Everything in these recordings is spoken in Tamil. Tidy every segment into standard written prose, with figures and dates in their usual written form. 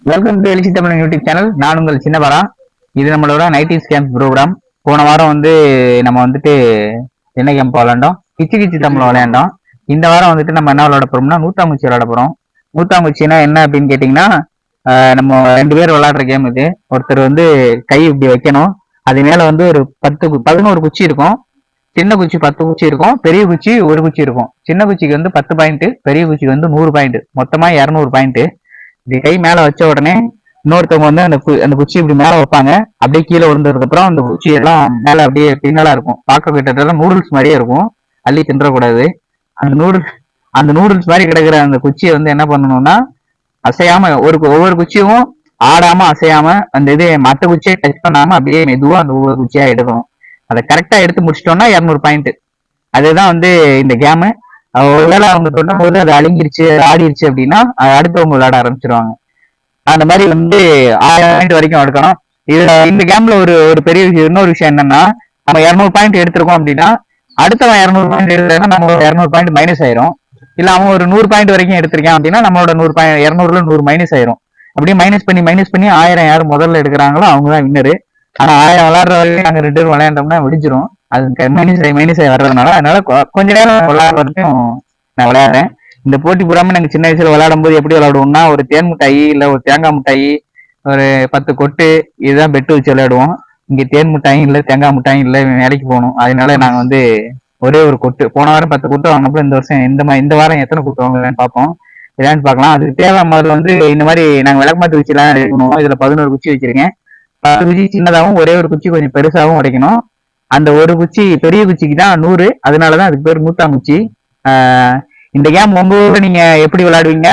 வெல்கம் டு எழுச்சி தமிழ் யூடியூப் சேனல். நான் உங்கள் சின்னபரா. இது நம்மளோட நைட்டிஸ் கேம்ப் ப்ரோக்ராம். போன வாரம் நம்ம வந்துட்டு என்ன கேம்ப் விளையாண்டோம்? கிச்சி கிச்சி தமிழ் விளையாண்டோம். இந்த வாரம் வந்துட்டு நம்ம என்ன விளையாட போறோம்னா நூத்தாங்குச்சி விளையாட போறோம். நூத்தாங்குச்சின்னா என்ன அப்படின்னு கேட்டீங்கன்னா, நம்ம 2 பேர் விளையாடுற கேம் இது. ஒருத்தர் கை இப்படி வைக்கணும். அது மேல ஒரு 11 குச்சி இருக்கும். சின்ன குச்சி 10 குச்சி இருக்கும், பெரிய குச்சி 1 குச்சி இருக்கும். சின்ன குச்சிக்கு 10 பாயிண்ட், பெரிய குச்சிக்கு 100 பாயிண்ட், மொத்தமா 200 பாயிண்ட். இப்படி கை மேல வச்ச உடனே இன்னொருத்தவங்க அந்த குச்சி இப்படி மேல வைப்பாங்க. அப்படியே கீழே விழுந்ததுக்கு அப்புறம் அந்த குச்சி எல்லாம் மேல அப்படியே பின்னலா இருக்கும். பார்க்க கிட்டத்தட்ட நூடுல்ஸ் மாதிரியே இருக்கும். அள்ளி தின்றக்கூடாது. அந்த நூடுல்ஸ் மாதிரி கிடக்குற அந்த குச்சியை என்ன பண்ணணும்னா, அசையாம ஒவ்வொரு குச்சியும் ஆடாம அசையாம அந்த மற்ற குச்சியை டச் பண்ணாம அப்படியே மெதுவா அந்த ஒவ்வொரு குச்சியா எடுக்கணும். அதை கரெக்டா எடுத்து முடிச்சிட்டோம்னா 200 பாயிண்ட். அதுதான் இந்த கேமு. ஒருவேளை அவங்க சொன்ன போது அது அழிஞ்சிருச்சு, ஆடிருச்சு அப்படின்னா அடுத்தவங்க விளையாட ஆரம்பிச்சிருவாங்க. அந்த மாதிரி 1000 பாயிண்ட் வரைக்கும் எடுக்கணும். இதுல இந்த கேம்ல ஒரு பெரிய இன்னொரு விஷயம் என்னன்னா, நம்ம 200 பாயிண்ட் எடுத்திருக்கோம் அப்படின்னா அடுத்தவன் 200 பாயிண்ட் எடுத்தா நம்ம 200 பாயிண்ட் மைனஸ் ஆயிரும். இல்ல அவன் ஒரு 100 பாயிண்ட் வரைக்கும் எடுத்திருக்கான் அப்படின்னா நம்மளோட 100 பாயிண்ட் 200ல 100 மைனஸ் ஆயிரும். அப்படியே மைனஸ் பண்ணி 1000 யாரு முதல்ல எடுக்கிறாங்களோ அவங்கதான் வின்னரு. ஆனா 1000 விளையாடுற வரைக்கும் நாங்க 2 பேரும் விளையாண்டோம்னா விடிஞ்சிரும். அது மைனஸ் ஆகி வர்றதுனால கொஞ்ச நேரம் விளையாடுற வரைக்கும் நான் விளையாடுறேன். இந்த போட்டி புறாம நாங்க சின்ன வயசுல விளையாடும் போது எப்படி விளையாடுவோம்னா, ஒரு தேன் மிட்டாயி இல்ல ஒரு தேங்காய் மிட்டாயி, ஒரு 10 கொட்டு, இதுதான் பெட்டு வச்சு விளையாடுவோம். இங்க தேன் மிட்டாயும் இல்ல தேங்காய் மிட்டாயும் இல்ல, வேலைக்கு போகணும். அதனால நாங்க ஒரே ஒரு கொட்டு, போன வாரம் 10 கொட்டு வாங்கினப்போ இந்த வருஷம் இந்த வாரம் எத்தனை கொட்டு வாங்குறேன்னு பார்ப்போம். விளையாண்டு பார்க்கலாம். அதுக்கு தேவை முதல்ல இந்த மாதிரி நாங்க விளக்கமாத்து குச்சி எல்லாம் எடுக்கணும். இதுல 11 குச்சி வச்சிருக்கேன். 10 குச்சி சின்னதாகவும் ஒரே ஒரு குச்சி கொஞ்சம் பெருசாகவும் உடைக்கணும். அந்த ஒரு குச்சி பெரிய குச்சிக்கு தான் 100, அதனாலதான் அதுக்கு பேர் நூத்தாங்குச்சி. இந்த கேம் உங்க ஊர்ல நீங்க எப்படி விளையாடுவீங்க?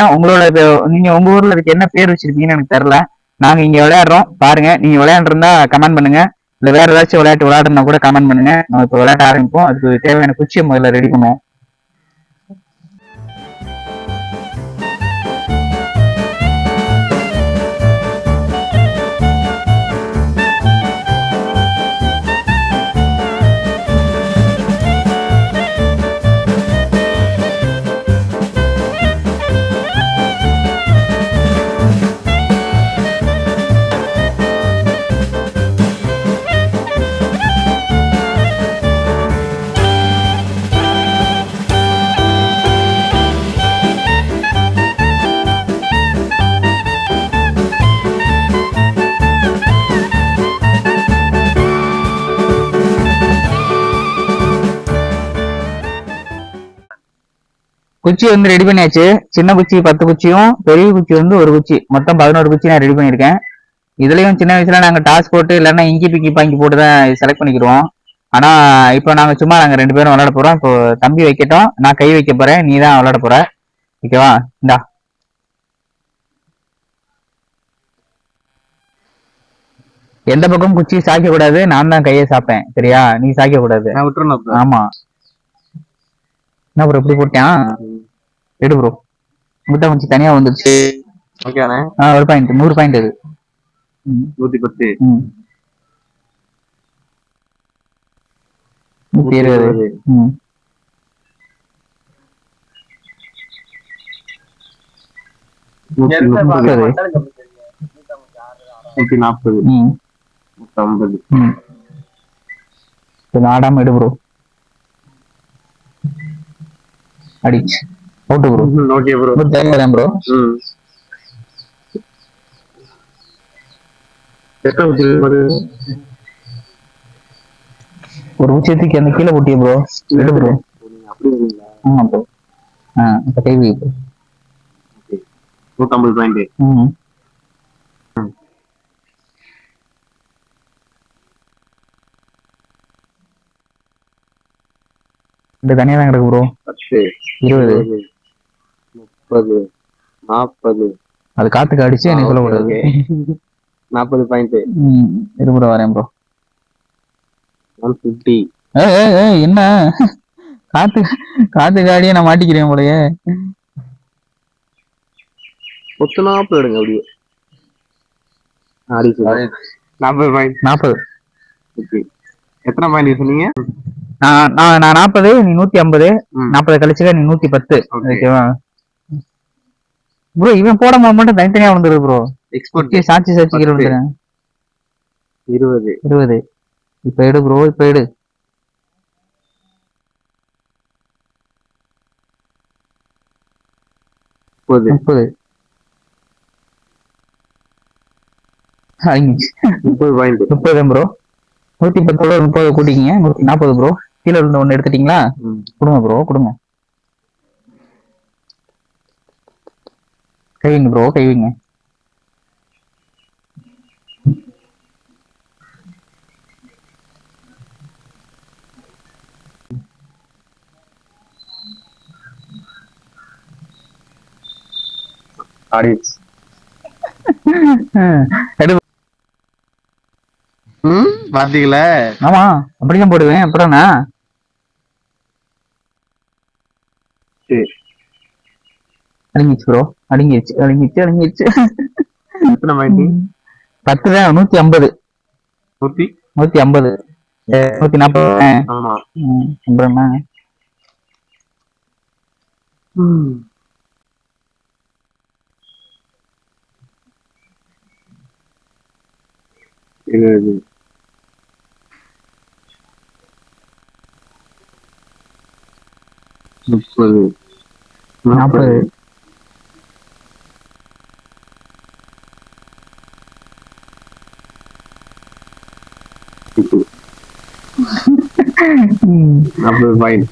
நீங்க உங்க ஊர்ல அதுக்கு என்ன பேர் வச்சிருக்கீங்கன்னு எனக்கு தெரியல. நாங்க இங்க விளையாடுறோம் பாருங்க. நீங்க விளையாண்டுருந்தா கமெண்ட் பண்ணுங்க. இல்ல வேற ஏதாச்சும் விளையாட்டு விளையாடுறா கூட கமெண்ட் பண்ணுங்க. நம்ம இப்ப விளையாட ஆரம்பிப்போம். அதுக்கு தேவையான குச்சியை முதல்ல ரெடி பண்ணுவோம். குச்சி ரெடி பண்ணியாச்சு. சின்ன குச்சி 10 குச்சியும் பெரிய குச்சி 1 குச்சி, மொத்தம் 11 குச்சி நான் ரெடி பண்ணியிருக்கேன். இதுலயும் சின்ன வயசுல நாங்க டாஸ் போட்டு இல்லைன்னா இங்கி பிக்கி பாங்கி போட்டு தான் செலக்ட் பண்ணிக்கிடுவோம். ஆனா இப்போ நாங்க 2 பேரும் விளையாட போறோம். இப்போ தம்பி வைக்கட்டும், நான் கை வைக்க போறேன், நீ தான் விளையாட போற. ஓகேவா? இந்தா எந்த பக்கம் குச்சி சாய்க்க கூடாது. நான் தான் கையை சாப்பேன், சரியா? நீ சாய்க்க கூடாது. ஆமா. என்ன ப்ரோ இப்படி போட்டான்? எடு ப்ரோ. முட்டை கொஞ்சம் தனியா வந்துருச்சு. ஒரு பாயிண்ட், 100 பாயிண்ட். அது 110, 120, 140. ஆடாம எடு ப்ரோ. அடிச்சு அவுட் ப்ரோ. Okay bro. தேங்காய் ப்ரோ. ஒரு உச்சத்துக்கு அந்த கீழே போட்டிய ப்ரோ. எடு ப்ரோ. ஆமா ப்ரோ. இப்ப கை வை ப்ரோ. 150 பாயிண்ட். இந்த தனியா தான் கிடக்கு ப்ரோ. 10, 20, 30, 40. அது காத்துக்கு அடிச்சு எனக்கு சொல்லக்கூடாது. 40 பாயிண்ட். இரு ப்ரோ, வரேன் ப்ரோ. 150. என்ன காத்துக்கு அடியே நான் மாட்டிக்கிறேன் போலயே. 40 எடுங்க அப்படியே. 40 பாயிண்ட். 40. எத்தனை பாயிண்ட் சொன்னீங்க? நான் 40, நீ 150. 40 கழிச்சுக்க நீ 110. ஓகேவா ப்ரோ? இவன் போட மட்டும் தனித்தனியா வந்துருது ப்ரோ. எக்ஸ்போர்ட் சாட்சி சாட்சிக்கிற வந்துடுறேன் 20 20. இப்ப எடு ப்ரோ, இப்ப எடு. 30. 30 பாயிண்ட் 30 ப்ரோ. 110 30 கூட்டிக்கிங்க, 140 ப்ரோ. கீழே இருந்து ஒண்ணு எடுத்துட்டீங்களா? கொடுங்க ப்ரோ, கொடுங்க. கைவிங்க ப்ரோ, கைவிங்க. ஆடியன்ஸ் பாத்தீங்களா? ஆமா, அப்படிதான் போடுவேன். அப்புறம்னா அடங்கிச்சு ப்ரோ, அடங்கிச்சு அடங்கிச்சு அடங்கிச்சு. எத்தனை பாயிண்ட்? 10 தான். 150. 150. 140. ஆமா. அப்புறம்னா இது 30 40. பாயிண்ட்.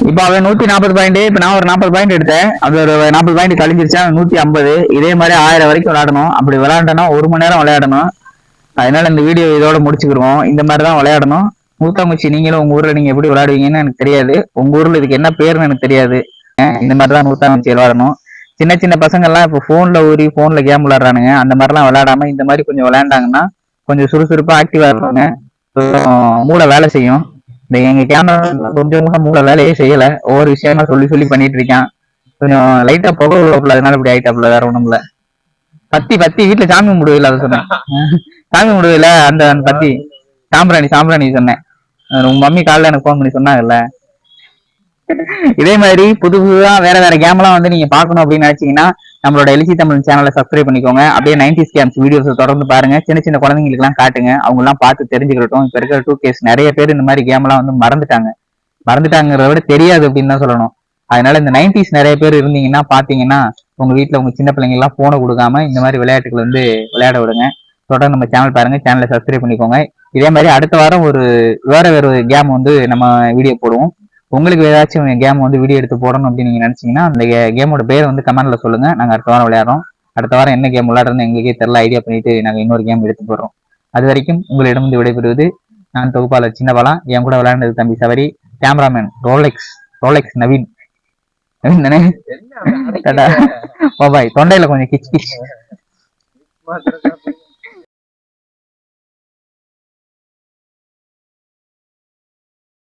இப்ப அவன் 140 பாயிண்ட். இப்ப நான் ஒரு 40 பாயிண்ட் எடுத்தேன். அது ஒரு 40 பாயிண்ட் கழிஞ்சிருச்சா 150. இதே மாதிரி 1000 வரைக்கும் விளையாடணும். அப்படி விளையாண்டனா 1 மணி நேரம் விளையாடணும். அதனால இந்த வீடியோ இதோட முடிச்சுக்கிடுவோம். இந்த மாதிரிதான் விளையாடணும். மூத்தாங்குச்சி, நீங்களும் உங்க ஊர்ல நீங்க எப்படி விளையாடுவீங்கன்னு எனக்கு தெரியாது. உங்க ஊர்ல இதுக்கு என்ன பேருன்னு எனக்கு தெரியாது. இந்த மாதிரிதான் மூத்தாங்குச்சி விளையாடணும். சின்ன சின்ன பசங்க எல்லாம் இப்ப போன்ல ஊறி போன்ல கேம் விளையாடுறானுங்க. அந்த மாதிரிலாம் விளையாடாம இந்த மாதிரி கொஞ்சம் விளையாண்டாங்கன்னா கொஞ்சம் சுறுசுறுப்பா ஆக்டிவா இருப்பாங்க. மூளை வேலை செய்யும். இந்த எங்க கேமரா கொஞ்சம் கூட மூளை வேலையே செய்யல. ஒவ்வொரு விஷயமா சொல்லி சொல்லி பண்ணிட்டு இருக்கான். கொஞ்சம் லைட்டா புகை உள்ள, அதனால இப்படி ஆயிட்டாப்ல, வேற ஒண்ணும் இல்ல. பத்தி வீட்டுல சாமி கும்பிடுவில்ல, அதை சொன்னேன். சாமி கும்பிடுவில்ல, அந்த பத்தி சாம்பிராணி சொன்னேன். உங்க மம்மி காலைல எனக்கு போன் பண்ணி சொன்னாங்கல்ல. இதே மாதிரி புது புதுதா வேற வேற கேம் எல்லாம் வந்து நீங்க பாக்கணும் அப்படின்னு நினைச்சீங்கன்னா நம்மளோட எல்சி தமிழ் சேனலை சப்ஸ்கிரைப் பண்ணிக்கோங்க. அப்படியே 90s கேம்ஸ் வீடியோஸ் தொடர்ந்து பாருங்க. சின்ன சின்ன குழந்தைங்களுக்கு எல்லாம் காட்டுங்க, அவங்க எல்லாம் பார்த்து தெரிஞ்சுக்கிட்டோம். இப்ப இருக்கிற 2Ks நிறைய பேர் இந்த மாதிரி கேம் எல்லாம் வந்து மறந்துட்டாங்கிறத விட தெரியாது அப்படின்னு தான் சொல்லணும். அதனால இந்த 90s நிறைய பேர் இருந்தீங்கன்னா பாத்தீங்கன்னா உங்க வீட்டுல உங்க சின்ன பிள்ளைங்க எல்லாம் போனை கொடுக்காம இந்த மாதிரி விளையாட்டுகள் வந்து விளையாட விடுங்க. தொடர்ந்து நம்ம சேனல் பாருங்க, சேனலை சப்ஸ்கிரைப் பண்ணிக்கோங்க. இதே மாதிரி அடுத்த வாரம் வேற கேம் வந்து நம்ம வீடியோ போடுவோம். உங்களுக்கு ஏதாச்சும் கேம் வந்து வீடியோ எடுத்து போடணும் அப்படின்னு நீங்க நினைச்சீங்கன்னா அந்த கேமோட பேர் வந்து கமெண்ட்ல சொல்லுங்க. நாங்க அடுத்த வாரம் விளையாடுறோம். அடுத்த வாரம் என்ன கேம் விளையாடுறோம்னு எங்களுக்கே தெரியல, ஐடியா பண்ணிட்டு நாங்க இன்னொரு கேம் எடுத்து போடுறோம். அது வரைக்கும் உங்களிடம் வந்து விடைபெறுவது நான் தொகுப்பாளர் சின்னபாலா. என் கூட விளையாண்டது தம்பி சவரி, கேமராமேன் ரோலெக்ஸ் நவீன் தானே. பாய். தொண்டையில கொஞ்சம் கிச்